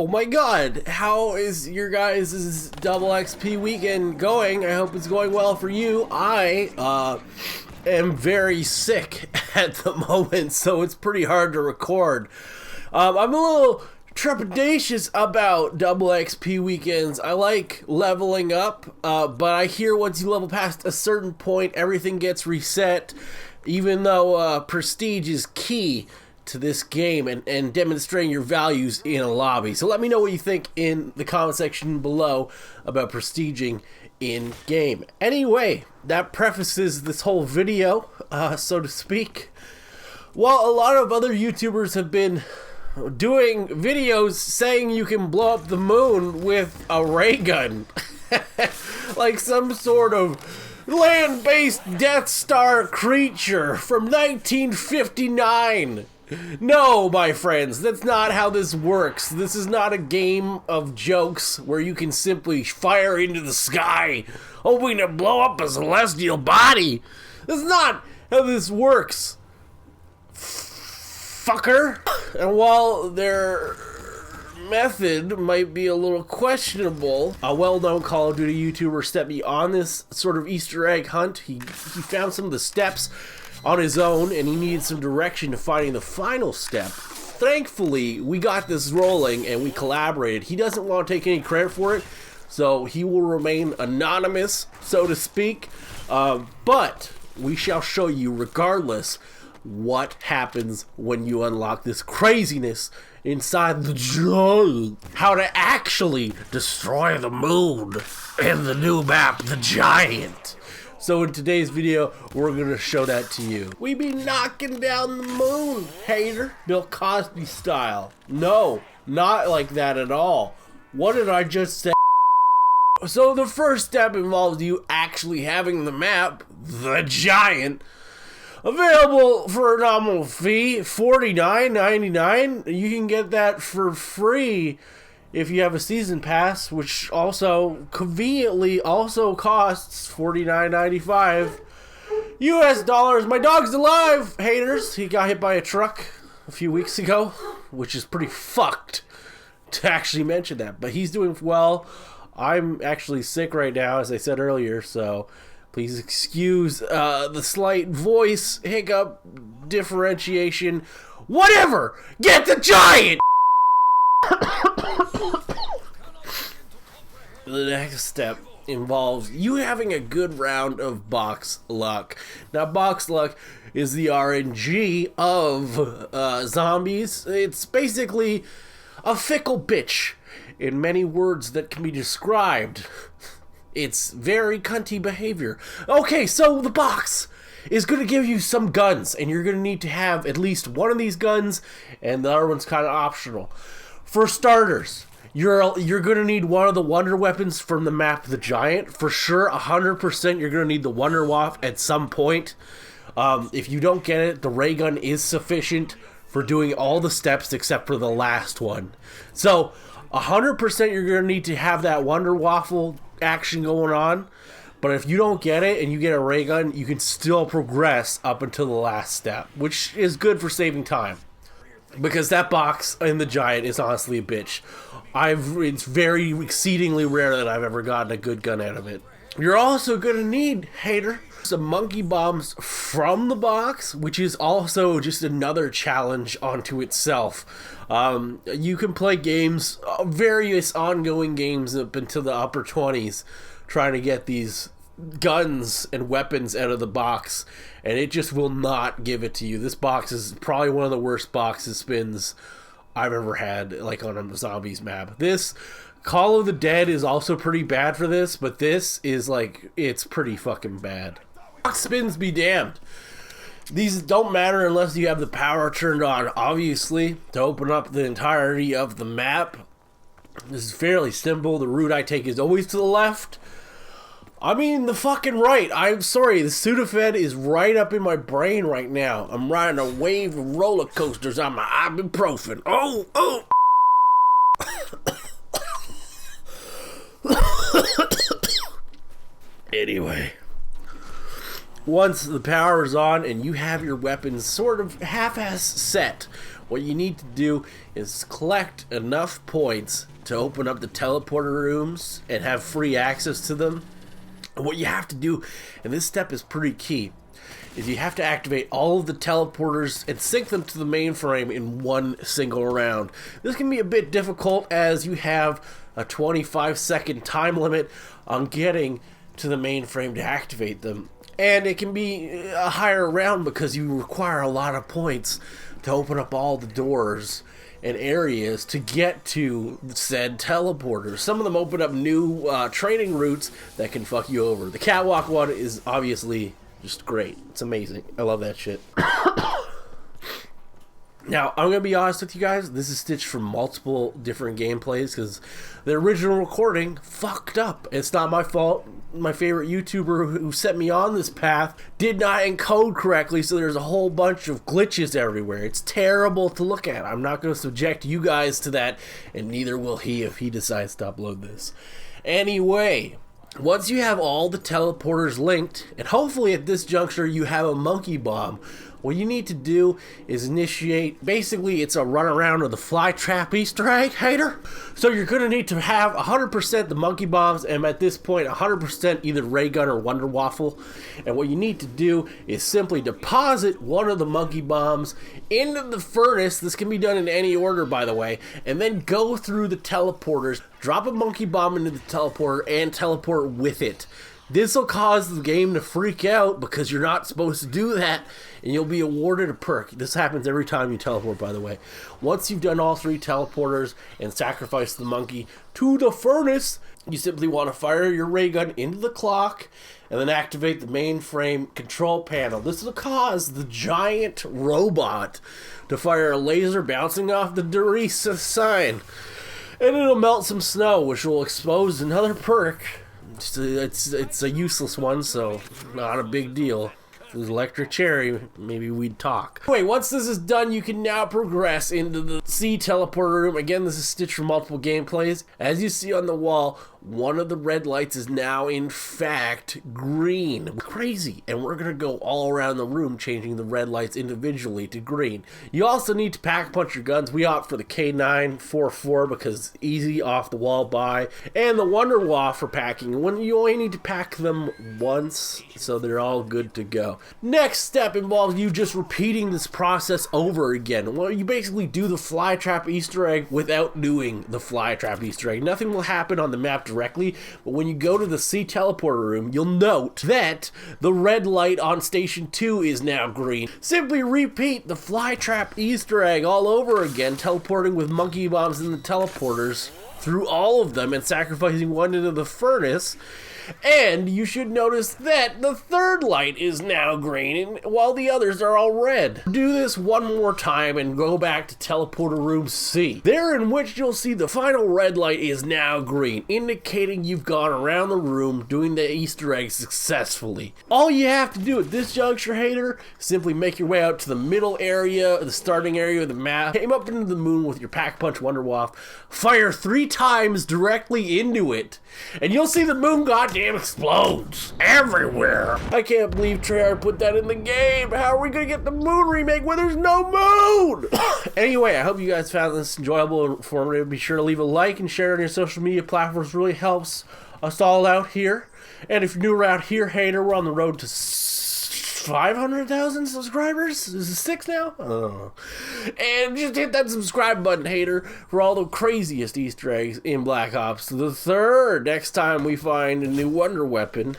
Oh my god, how is your guys' double XP weekend going? I hope it's going well for you. I am very sick at the moment, so it's pretty hard to record. I'm a little trepidatious about double XP weekends. I like leveling up, but I hear once you level past a certain point, everything gets reset, even though prestige is key to this game and demonstrating your values in a lobby. So let me know what you think in the comment section below about prestiging in game. Anyway, that prefaces this whole video, so to speak. While a lot of other YouTubers have been doing videos saying you can blow up the moon with a ray gun, like some sort of land-based Death Star creature from 1959. No, my friends, that's not how this works. This is not a game of jokes where you can simply fire into the sky, hoping to blow up a celestial body. That's not how this works, fucker. And while their method might be a little questionable, a well-known Call of Duty YouTuber stepped me on this sort of Easter egg hunt. He found some of the steps on his own, and he needed some direction to finding the final step. Thankfully, we got this rolling, and we collaborated. He doesn't want to take any credit for it, so he will remain anonymous, so to speak. But we shall show you, regardless, what happens when you unlock this craziness inside the giant. How to actually destroy the moon in the new map, the Giant. So in today's video, we're going to show that to you. We be knocking down the moon, hater. Bill Cosby style. No, not like that at all. What did I just say? So the first step involves you actually having the map, the Giant, available for a nominal fee, $49.99. You can get that for free if you have a season pass, which also conveniently also costs $49.95 US dollars. My dog's alive, haters. He got hit by a truck a few weeks ago, which is pretty fucked to actually mention that, but he's doing well. I'm actually sick right now, as I said earlier, so please excuse the slight voice hiccup, differentiation, whatever. Get the Giant. The next step involves you having a good round of box luck. Now, box luck is the RNG of zombies. It's basically a fickle bitch in many words that can be described. It's very cunty behavior. Okay, so the box is going to give you some guns, and you're going to need to have at least one of these guns, and the other one's kind of optional. For starters, you're going to need one of the wonder weapons from the map, the Giant. For sure, 100% you're going to need the Wonder Waff at some point. If you don't get it, the ray gun is sufficient for doing all the steps except for the last one. So, 100% you're going to need to have that Wonder Waffle action going on. But if you don't get it and you get a ray gun, you can still progress up until the last step, which is good for saving time. Because that box in the Giant is honestly a bitch. It's very exceedingly rare that I've ever gotten a good gun out of it. You're also gonna need, hater, some monkey bombs from the box, which is also just another challenge onto itself. You can play games, various ongoing games up until the upper 20s, trying to get these guns and weapons out of the box, and it just will not give it to you. This box is probably one of the worst boxes spins I've ever had, like on a zombies map. This Call of the Dead is also pretty bad for this, but this is like, it's pretty fucking bad. Box spins be damned. These don't matter unless you have the power turned on, obviously, to open up the entirety of the map. This is fairly simple. The route I take is always to the left. I mean, the fucking right. I'm sorry, the Sudafed is right up in my brain right now. I'm riding a wave of roller coasters on my ibuprofen. Oh! Anyway. Once the power is on and you have your weapons sort of half-ass set, what you need to do is collect enough points to open up the teleporter rooms and have free access to them. And what you have to do, and this step is pretty key, is you have to activate all of the teleporters and sync them to the mainframe in one single round. This can be a bit difficult as you have a 25-second time limit on getting to the mainframe to activate them. And it can be a higher round because you require a lot of points to open up all the doors and areas to get to said teleporters. Some of them open up new training routes that can fuck you over. The catwalk one is obviously just great. It's amazing. I love that shit. Now, I'm going to be honest with you guys. This is stitched from multiple different gameplays because the original recording fucked up. It's not my fault. My favorite YouTuber who set me on this path did not encode correctly, so there's a whole bunch of glitches everywhere. It's terrible to look at. I'm not going to subject you guys to that, and neither will he if he decides to upload this. Anyway, once you have all the teleporters linked, and hopefully at this juncture you have a monkey bomb, what you need to do is initiate, basically it's a run around of the fly trap Easter egg, hater. So you're going to need to have 100% the monkey bombs, and at this point 100% either ray gun or wonder waffle. And what you need to do is simply deposit one of the monkey bombs into the furnace. This can be done in any order, by the way, and then go through the teleporters, drop a monkey bomb into the teleporter, and teleport with it. This will cause the game to freak out because you're not supposed to do that, and you'll be awarded a perk. This happens every time you teleport, by the way. Once you've done all 3 teleporters and sacrificed the monkey to the furnace, you simply want to fire your ray gun into the clock and then activate the mainframe control panel. This will cause the giant robot to fire a laser bouncing off the Dorisa sign, and it'll melt some snow, which will expose another perk. It's a useless one, so not a big deal. If it was electric cherry, maybe we'd talk. Anyway, once this is done, you can now progress into the C teleporter room. Again, this is stitched from multiple gameplays. As you see on the wall, one of the red lights is now, in fact, green. Crazy. And we're going to go all around the room, changing the red lights individually to green. You also need to pack punch your guns. We opt for the K944 because easy, off-the-wall buy. And the Wonder Waff for packing. When you only need to pack them once, so they're all good to go. Next step involves you just repeating this process over again. Well, you basically do the flytrap Easter egg without doing the flytrap Easter egg. Nothing will happen on the map directly, but when you go to the C teleporter room, you'll note that the red light on station 2 is now green. Simply repeat the flytrap Easter egg all over again, teleporting with monkey bombs in the teleporters through all of them and sacrificing one into the furnace. And you should notice that the third light is now green while the others are all red. Do this one more time and go back to teleporter room C, there in which you'll see the final red light is now green, indicating you've gone around the room doing the Easter egg successfully. All you have to do at this juncture, hater, simply make your way out to the middle area, the starting area of the map, aim up into the moon with your pack punch Wonder Waff, fire 3 times directly into it, and you'll see the moon goddamn explodes everywhere. I can't believe Treyarch put that in the game. How are we gonna get the moon remake when there's no moon? Anyway, I hope you guys found this enjoyable and informative. Be sure to leave a like and share it on your social media platforms. Really helps us all out here. And if you're new around here, hater, we're on the road to 500,000 subscribers? Is it 6 now? Oh. And just hit that subscribe button, hater, for all the craziest Easter eggs in Black Ops the 3rd. Next time we find a new wonder weapon,